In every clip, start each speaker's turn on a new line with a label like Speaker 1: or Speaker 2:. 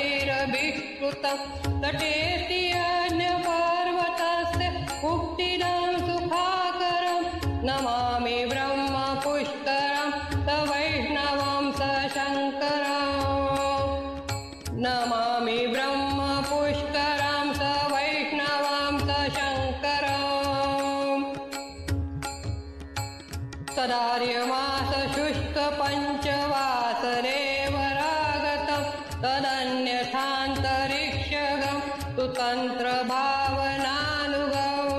Speaker 1: मुनीन्द्रसिद्धसाध्यदेवदानवैरभिष्कृतं तटेऽस्ति यज्ञपर्वतस्य मुक्तिदं सुखाकरं नमामि ब्रह्मपुष्करं सवैष्णवं सशङ्करम् नमामि ब्रह्मपुष्करं सवैष्णवं सशङ्करम् तदार्यमास शुष्कपञ्चवासरेवरागतं तदन्यथान्तरिक्षगं सुतन्त्रभावनानुगम्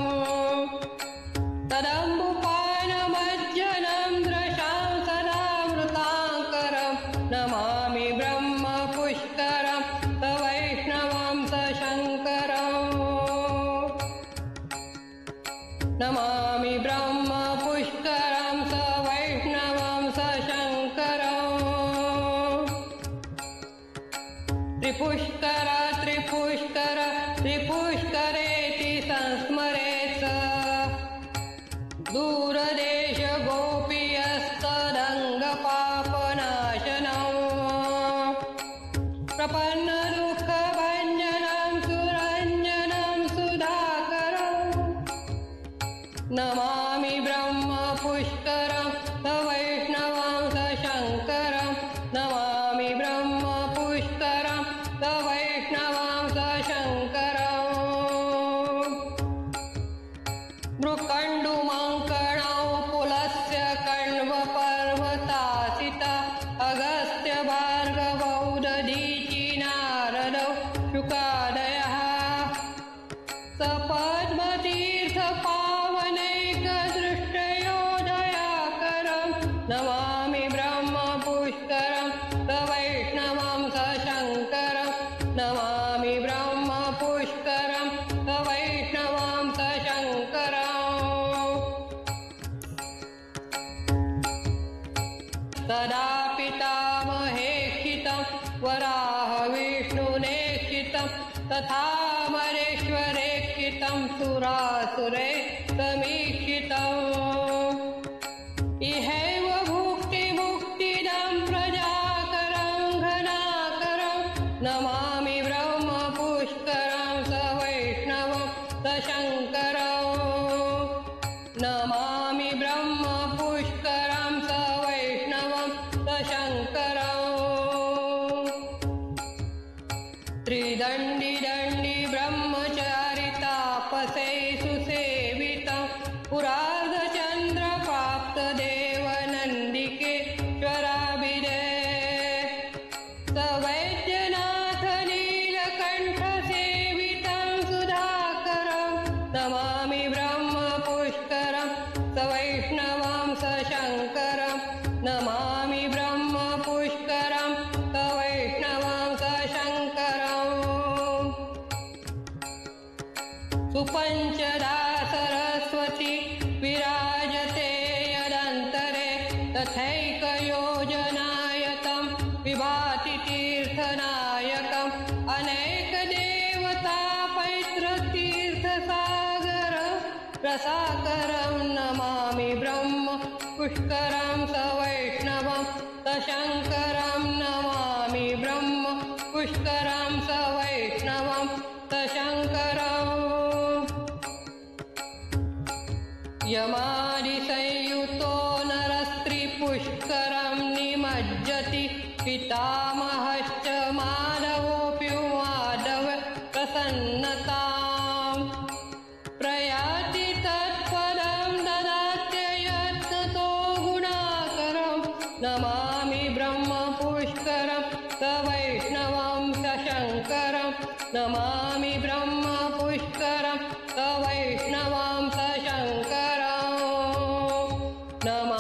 Speaker 1: तदम्बुपानमज्जनं दृशां सदा वृताङ्करं नमामि ब्रह्मपुष्करं सवैष्णवं सशङ्करम् नमामि ब्रह्मपुष्करं सवैष्णवं सशङ्करम् त्रिपुष्कर त्रिपुष्कर त्रिपुष्करेति संस्मरेत् दूरदेशगोपीयस्तदङ्गपापनाशनम् प्रपन्नदुःखभञ्जनं सुरञ्जनं सुधाकरम् नमामि ब्रह्मपुष्करं सवैष्णवं सशङ्करं नमामि ब्रह्मपुष्करं सवैष्णवं सशङ्करम् मृकण्डुमङ्कणौ पुलस्य कण्वपर्वतासिता अगस्त्य भार्गवौ दधीचि नारदौ शुकादयः सपद्मतीर्थपावनैकदृष्टयोदयाकरं नमामि ब्रह्मपुष्करं सवैष्णवं सशङ्करं नमामि ब्रह्मपुष्करं सवैष्णवं सशङ्करम् तदा पितामहेक्षितं वराहविष्णुनेक्षितं तथामरेश्वरेक्षितं सुरासुरे समीक्षितम् इहैव भुक्तिमुक्तिदं प्रजाकरं घनाकरं नमामि ब्रह्मपुष्करं सवैष्णवं सशङ्करम् नमामि ब्रह्मपुष्करं सवैष्णवं सशङ्करम् त्रिदण्डी ब्रह्मचारितापसै सुसेवितं पुरार्धचन्द्रप्राप्तदेवनन्दिकेश्वराभिधे सवैद्यनाथ नीलकण्ठसेवितं सुधाकरं नमामि ब्रह्मपुष्करं सवैष्णवं सशङ्करं नमामि ब्रह्मपुष्करं सवैष्णवं सशङ्करम् सुपञ्चदा सरस्वती विराजते यदन्तरे तथैकयोजनायतं विभाति तीर्थनायकम् अनेकदेवतापैत्रतीर्थसागर रसाकरं नमामि ब्रह्मपुष्करं सवैष्णवं सशङ्करं नमामि ब्रह्मपुष्करं सवैष्णवं सशङ्करम् यमादिसंयुतो नरस्त्रिपुष्करं निमज्जति पितामहश्च माधवोऽपि माधव प्रसन्नताम् प्रयाति तत्पदं ददात्ययत्नतो गुणाकरं नमामि ब्रह्मपुष्करं सवैष्णवं सशङ्करं नमामि ब्रह्मपुष्करं सवैष्णवं सशङ्करम् नमः